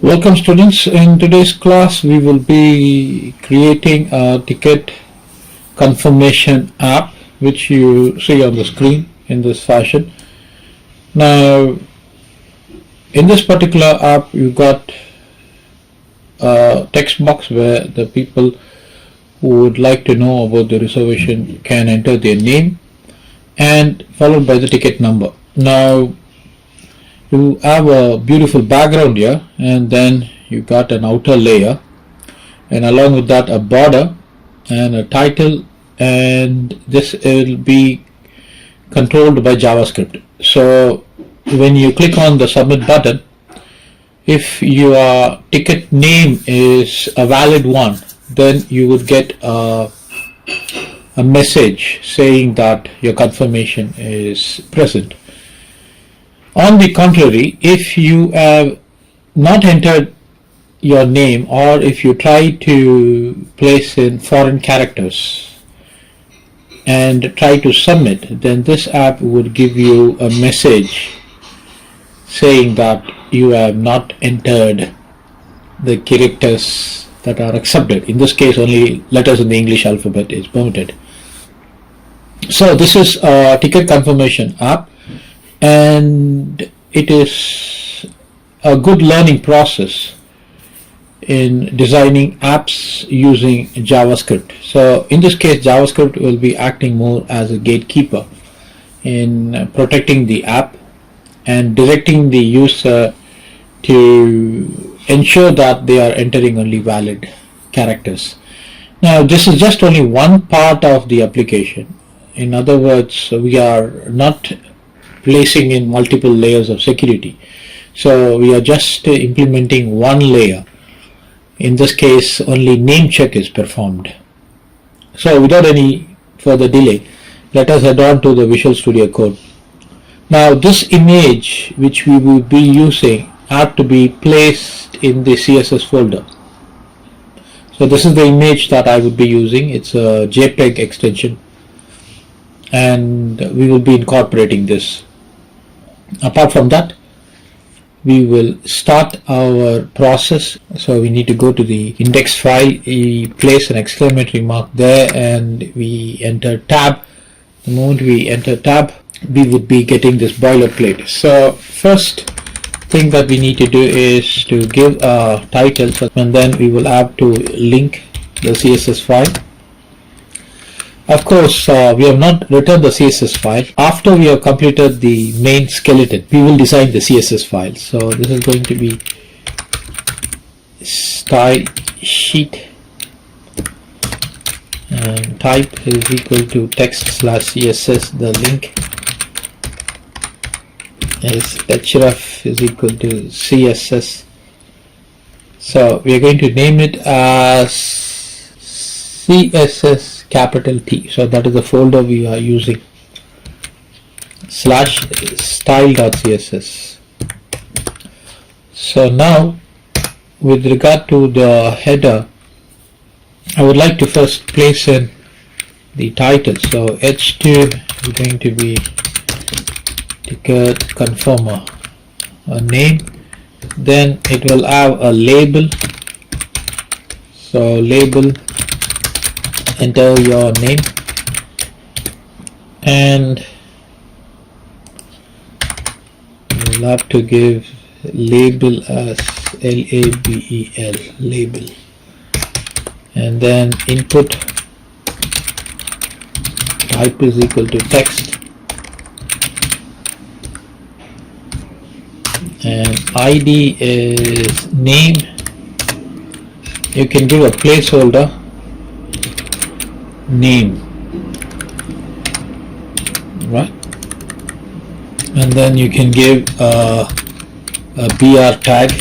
Welcome students. In today's class we will be creating a ticket confirmation app which you see on the screen in this fashion. Now in this particular app you got a text box where the people who would like to know about the reservation can enter their name and followed by the ticket number. Now you have a beautiful background here, and then you got an outer layer, and along with that a border and a title, and this will be controlled by JavaScript. So when you click on the submit button, if your ticket name is a valid one, then you would get a message saying that your confirmation is present. On the contrary, if you have not entered your name, or if you try to place in foreign characters and try to submit, then this app would give you a message saying that you have not entered the characters that are accepted. In this case, only letters in the English alphabet is permitted. So this is a ticket confirmation app, and it is a good learning process in designing apps using JavaScript. So in this case, JavaScript will be acting more as a gatekeeper in protecting the app and directing the user to ensure that they are entering only valid characters. Now this is just only one part of the application. In other words, we are not placing in multiple layers of security. So we are just implementing one layer. In this case, only name check is performed. So without any further delay, let us head on to the Visual Studio Code. Now this image which we will be using have to be placed in the CSS folder. So this is the image that I would be using. It's a JPEG extension, and we will be incorporating this. Apart from that, we will start our process. So we need to go to the index file, we place an exclamatory mark there, and we enter tab. The moment we enter tab, we would be getting this boilerplate. So first thing that we need to do is to give a title, and then we will have to link the CSS file. Of course, we have not written the CSS file. After we have completed the main skeleton, we will design the CSS file. So this is going to be style sheet, and type is equal to text/CSS. The link is href is equal to CSS. So we are going to name it as CSS capital T. So that is the folder we are using, /style.css. So now with regard to the header, I would like to first place in the title. So h2 is going to be ticket confirmer, a name, then it will have a label. So label, enter your name, and you'll have to give label as label, label, and then input type is equal to text, and ID is name. You can give a placeholder name, right? And then you can give a BR tag,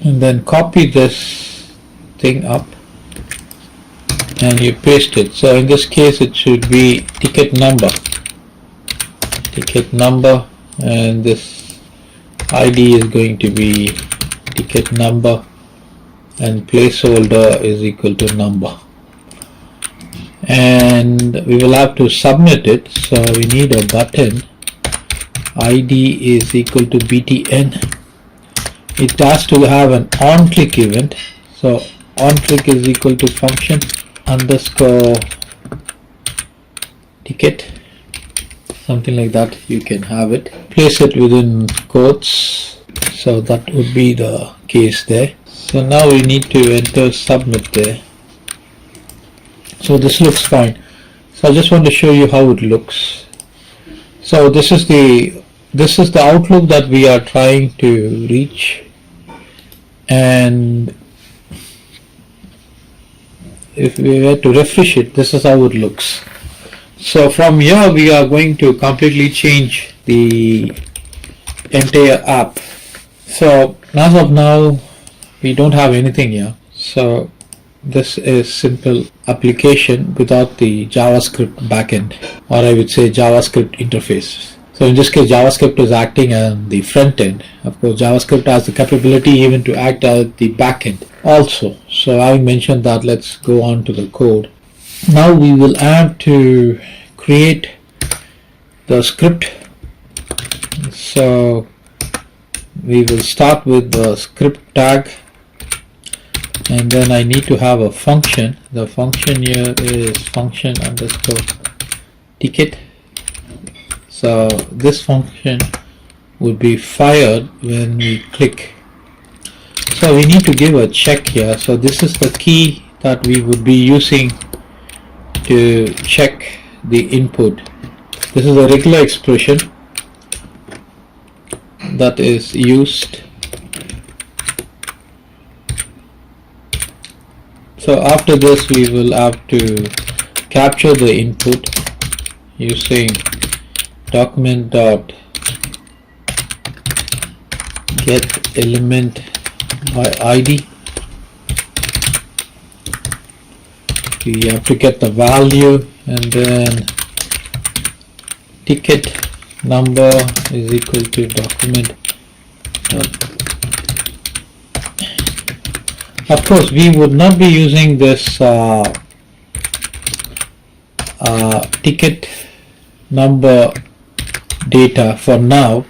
and then copy this thing up and you paste it. So in this case it should be ticket number, and this ID is going to be ticket number, and placeholder is equal to number. and we will have to submit it. So we need a button ID is equal to btn. It has to have an on click event. So on click is equal to function underscore ticket, something like that. You can have it, place it within quotes. So that would be the case there. So now we need to enter submit there. So this looks fine. So I just want to show you how it looks. So this is the outlook that we are trying to reach, and if we were to refresh it, this is how it looks. So from here we are going to completely change the entire app. So as of now we don't have anything here. So this is simple application without the JavaScript backend, or I would say JavaScript interface. So in this case JavaScript is acting on the front end. Of course JavaScript has the capability even to act as the backend also. So having mentioned that, let's go on to the code. Now we will have to create the script. So we will start with the script tag, and then I need to have a function. The function here is function underscore ticket. So this function would be fired when we click. So we need to give a check here. So this is the key that we would be using to check the input. This is a regular expression that is used. So after this we will have to capture the input using document dot get element by ID. We have to get the value, and then ticket number is equal to document dot. Of course we would not be using this ticket number data for now,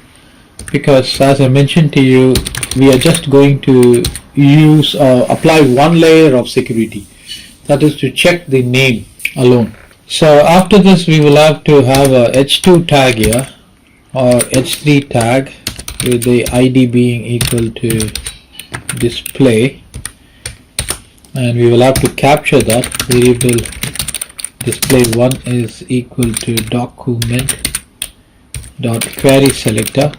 because as I mentioned to you, we are just going to use or apply one layer of security, that is to check the name alone. So after this we will have to have a h2 tag here, or h3 tag, with the ID being equal to display, and we will have to capture that variable display1 is equal to document dot query selector,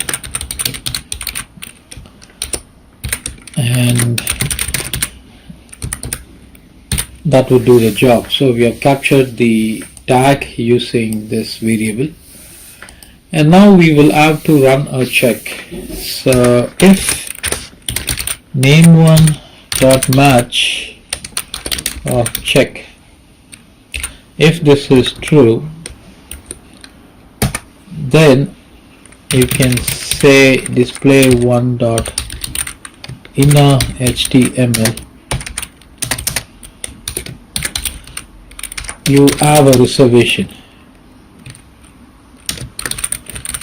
and that would do the job. So we have captured the tag using this variable, and now we will have to run a check. So if name1 dot match of check, if this is true, then you can say display1 dot inner html, you have a reservation.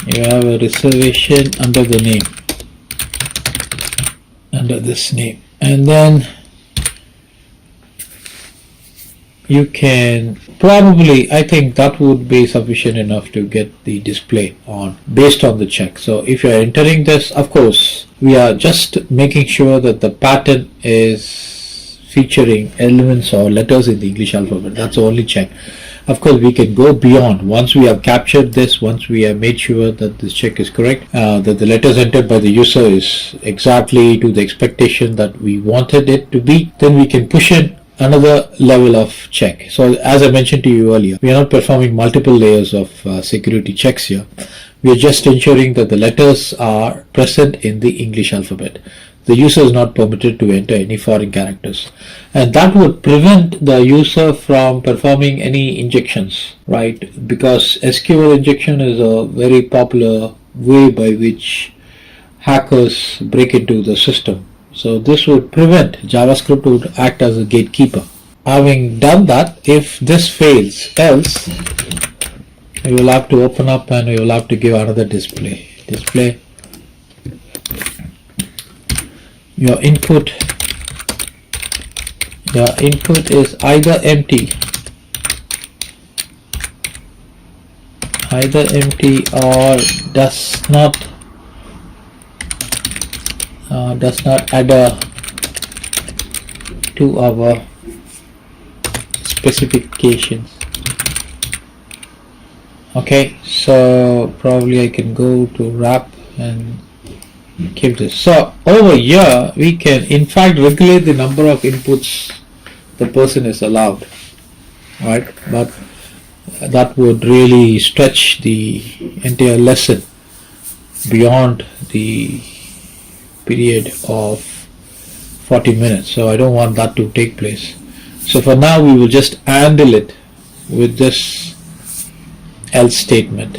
You have a reservation under the name, under this name, and then you can probably, I think that would be sufficient enough to get the display on based on the check. So if you are entering this, of course we are just making sure that the pattern is featuring elements or letters in the English alphabet. That's the only check. Of course we can go beyond. Once we have captured this, once we have made sure that this check is correct, that the letters entered by the user is exactly to the expectation that we wanted it to be, then we can push in another level of check. So as I mentioned to you earlier, we are not performing multiple layers of security checks here. We are just ensuring that the letters are present in the English alphabet. The user is not permitted to enter any foreign characters, and that would prevent the user from performing any injections, right? Because SQL injection is a very popular way by which hackers break into the system. So this would prevent, JavaScript would act as a gatekeeper. Having done that, if this fails, else we will have to open up and we will have to give another display. display. Your input is either empty or does not adhere to our specifications. Okay, so probably I can go to wrap and give this. So over here we can in fact regulate the number of inputs the person is allowed, right? But that would really stretch the entire lesson beyond the period of 40 minutes. So I don't want that to take place. So for now we will just handle it with this else statement.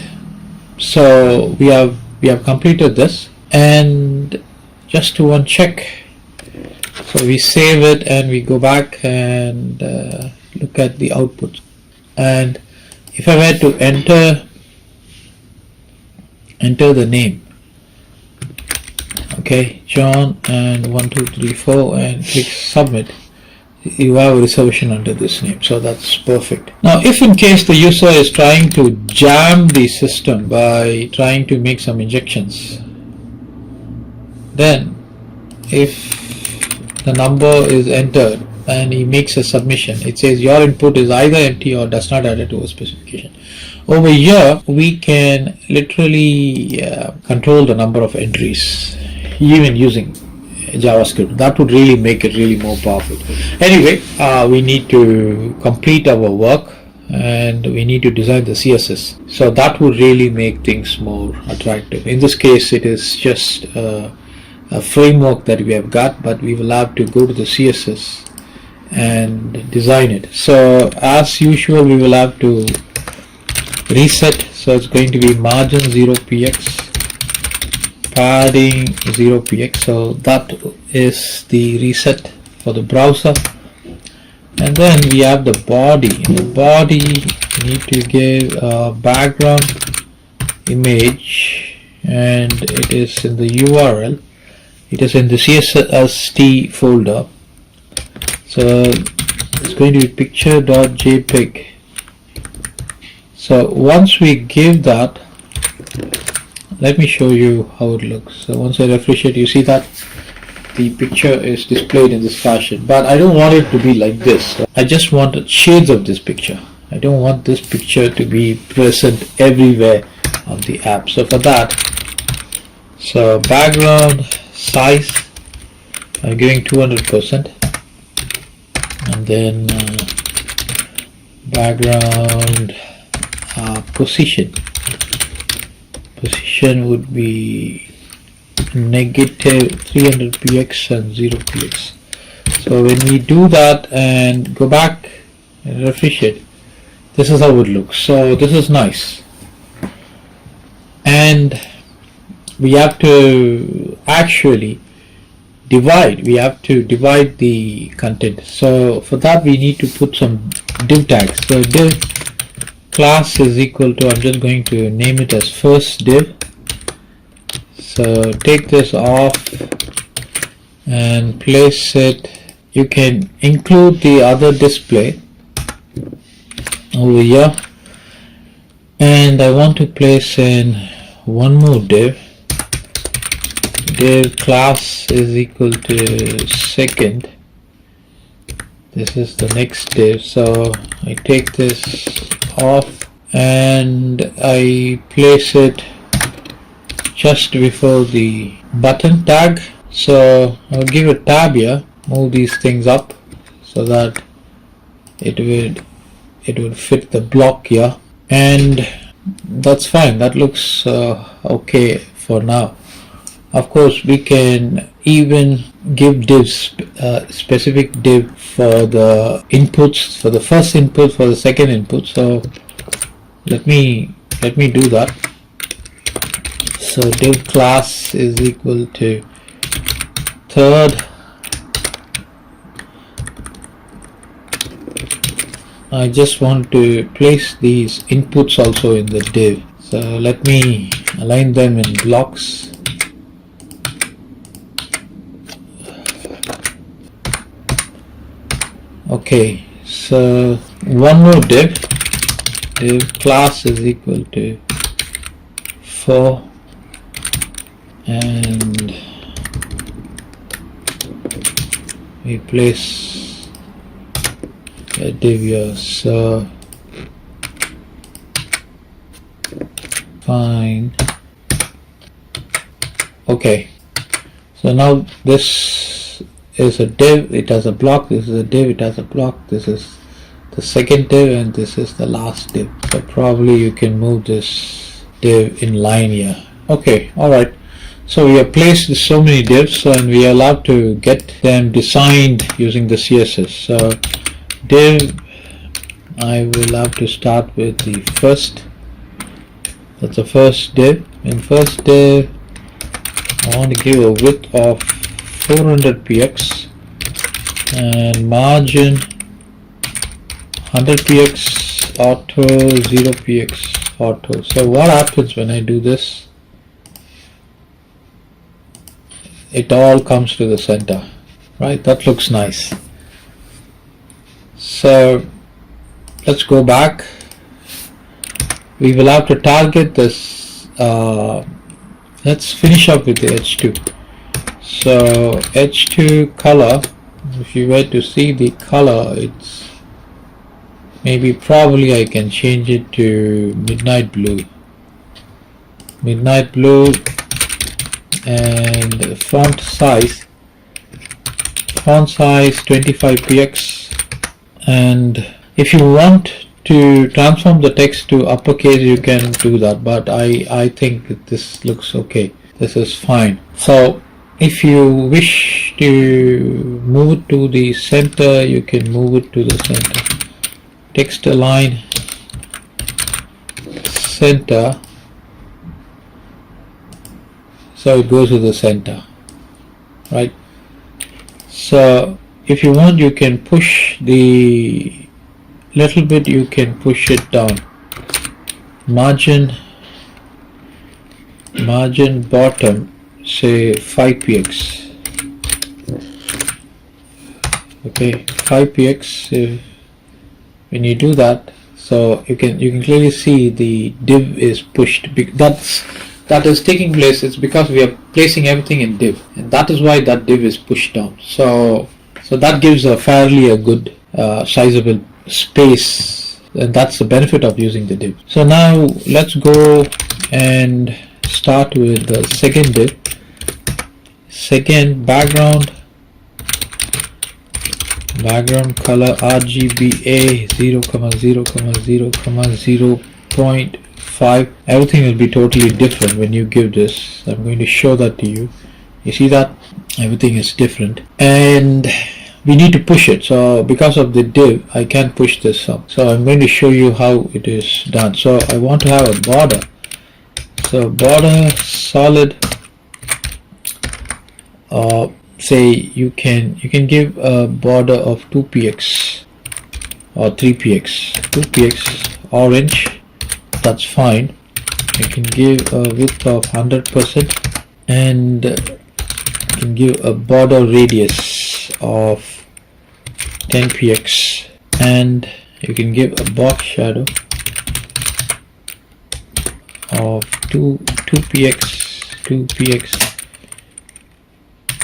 So we have completed this, and just to one check, so we save it and we go back and look at the output. And if I were to enter the name, okay, John, and 1 2 3 4, and click submit, you have a reservation under this name. So that's perfect. Now if in case the user is trying to jam the system by trying to make some injections, then if the number is entered and he makes a submission, it says your input is either empty or does not adhere to a specification. Over here we can literally control the number of entries, even using JavaScript. That would really make it really more powerful. Anyway, we need to complete our work and we need to design the CSS. So that would really make things more attractive. In this case it is just a framework that we have got, but we will have to go to the CSS and design it. So as usual we will have to reset. So it's going to be margin 0px, padding 0px. So that is the reset for the browser. And then we have the body. In the body we need to give a background image, and it is in the URL. It is in the CSST folder. So it's going to be picture.jpg. So once we give that, let me show you how it looks. So once I refresh it, you see that the picture is displayed in this fashion, but I don't want it to be like this. I just want shades of this picture. I don't want this picture to be present everywhere on the app. So for that, so background size, I'm giving 200%, and then background position would be negative 300px and 0px. So when we do that and go back and refresh it, this is how it looks. So this is nice, and we have to actually divide. We have to divide the content. So for that we need to put some div tags. So div class is equal to, I'm just going to name it as first div. So take this off and place it. You can include the other display over here, and I want to place in one more div. Div class is equal to second. This is the next div. So I take this off and I place it just before the button tag. So I'll give a tab here, move these things up so that it would fit the block here, and that's fine. That looks okay for now. Of course we can even give divs, specific div for the inputs, for the first input, for the second input. So let me do that. So div class is equal to third. I just want to place these inputs also in the div. So let me align them in blocks. Okay, so one more div class is equal to 4, and we place a div here. So fine. Okay, so now this is a div, it has a block, this is a div, it has a block, this is the second div, and this is the last div. So probably you can move this div in line here. Okay, alright. So we have placed so many divs, and we are allowed to get them designed using the CSS. So div, I will have to start with the first. That's the first div. In first div, I want to give a width of 400 px and margin 100 px auto, 0 px auto. So what happens when I do this? It all comes to the center, right? That looks nice. So let's go back. We will have to target this. Let's finish up with the H2. So H2 color, if you were to see the color, it's probably I can change it to midnight blue. Midnight blue, and font size 25 px. And if you want to transform the text to uppercase, you can do that, but I think that this looks okay. This is fine. So if you wish to move it to the center, you can move it to the center. Text align center, so it goes to the center, right? So if you want, you can push the little bit, you can push it down. Margin bottom, say 5 px. Okay, 5 px. When you do that, so you can clearly see the div is pushed. That is taking place. It's because we are placing everything in div, and that is why that div is pushed down. So that gives a fairly a good sizable space, and that's the benefit of using the div. So now let's go and start with the second div. Second background color RGBA 0,0,0,0.5. everything will be totally different when you give this. I'm going to show that to you. You see that everything is different, and we need to push it. So because of the div, I can't push this up. So I'm going to show you how it is done. So I want to have a border. So border solid. Say you can give a border of 2 px or 3 px. 2 px orange, that's fine. You can give a width of 100%, and you can give a border radius of 10 px, and you can give a box shadow of 2 px, 2 px,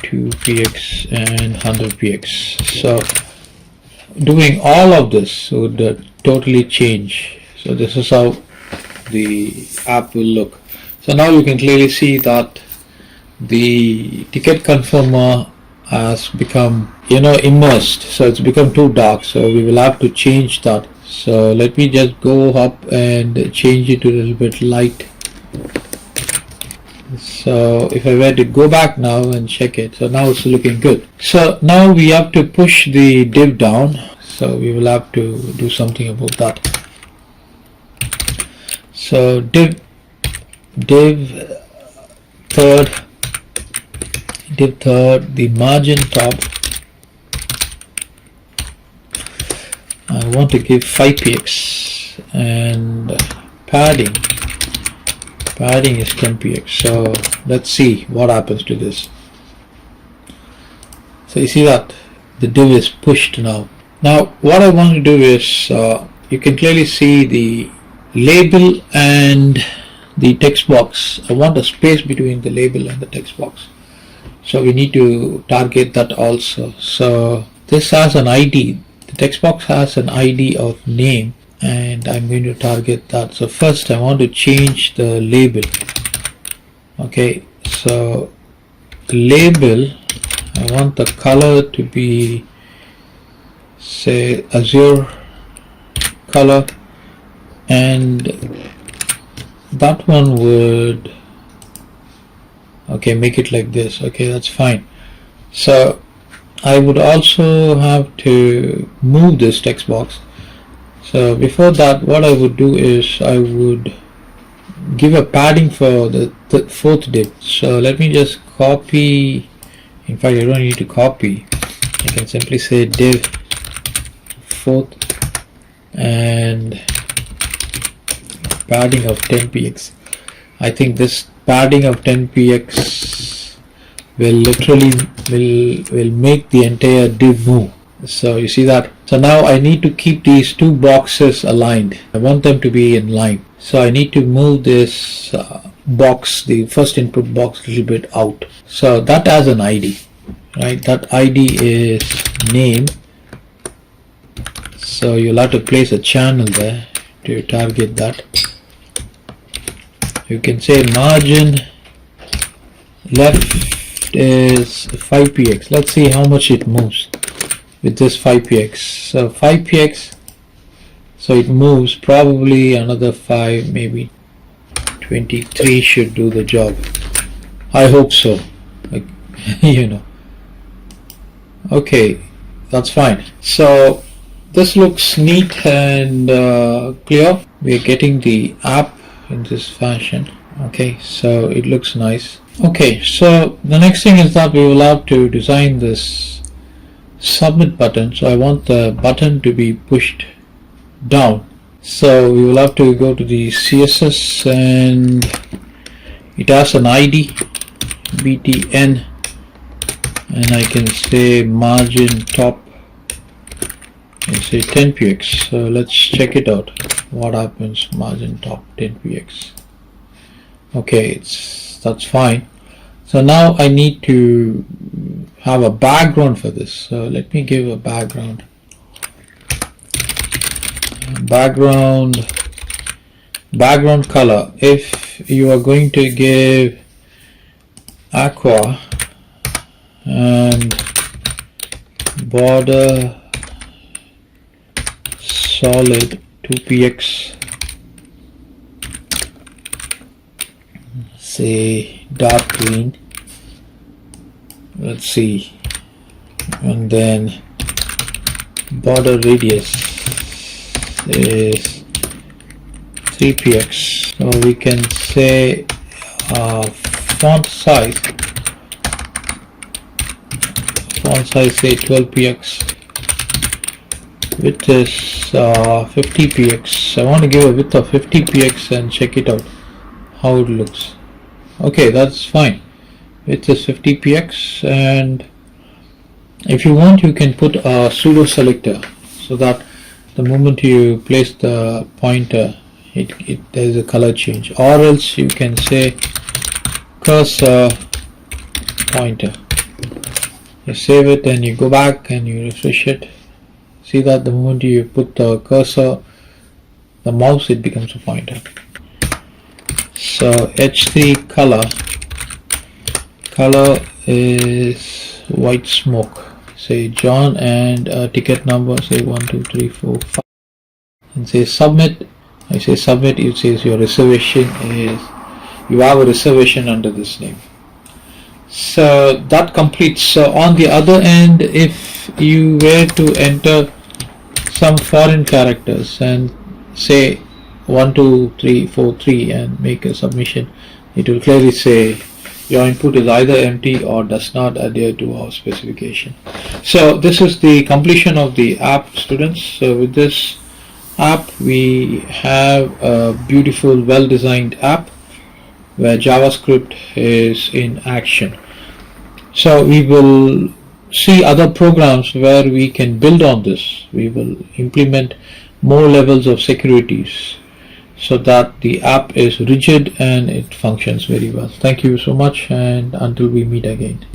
2 px, and 100 px. So doing all of this would totally change. So this is how the app will look. So now you can clearly see that the ticket confirmer has become immersed, so it's become too dark, so we will have to change that. So let me just go up and change it to a little bit light. So if I were to go back now and check it, so now it's looking good. So now we have to push the div down, so we will have to do something about that. So div third, the margin top, I want to give 5 px, and padding padding is 10px. So let's see what happens to this. So you see that the div is pushed now. Now what I want to do is, you can clearly see the label and the text box. I want a space between the label and the text box, so we need to target that also. So this has an ID, the text box has an ID of name, and I'm going to target that. So first I want to change the label. Okay, so the label, I want the color to be, say, azure color, and that one would, okay, make it like this. Okay, that's fine. So I would also have to move this text box. So before that, what I would do is I would give a padding for the fourth div. So let me just copy. In fact, I don't need to copy. I can simply say div fourth and padding of 10px. I think this padding of 10px will literally will make the entire div move. So you see that. So now I need to keep these two boxes aligned. I want them to be in line. So I need to move this box, the first input box, a little bit out. So that has an ID, right? That ID is name. So you'll have to place a channel there to target that. You can say margin left is 5px. Let's see how much it moves with this 5px. So 5px, so it moves probably another 5, maybe 23 should do the job. I hope so. Like, you know. Okay, that's fine. So this looks neat and clear. We are getting the app in this fashion. Okay, so it looks nice. Okay, so the next thing is that we will have to design this submit button. So I want the button to be pushed down. So we will have to go to the CSS, and it has an ID btn, and I can say margin top and say 10px. So let's check it out. What happens? Margin top 10px. Okay, that's fine. So now I need to have a background for this. So let me give a background. Background color. If you are going to give aqua and border solid 2px, say dark green, let's see, and then border radius is 3px. So we can say font size say 12px, width is 50px. I want to give a width of 50px and check it out how it looks. Okay, that's fine. Width is 50px, and if you want, you can put a pseudo selector so that the moment you place the pointer, there's a color change. Or else you can say cursor pointer. You save it and you go back and you refresh it. See that the moment you put the cursor, the mouse, it becomes a pointer. So h3 color is white smoke. Say John, and ticket number, say 1 2 3 4 5, and say submit. I say submit. It says your reservation is, you have a reservation under this name. So that completes. So on the other end, if you were to enter some foreign characters and say 1 2 3 4 3 and make a submission, it will clearly say your input is either empty or does not adhere to our specification. So this is the completion of the app, students. So with this app, we have a beautiful, well designed app, where JavaScript is in action. So we will see other programs where we can build on this. We will implement more levels of securities so that the app is rigid and it functions very well. Thank you so much, and until we meet again.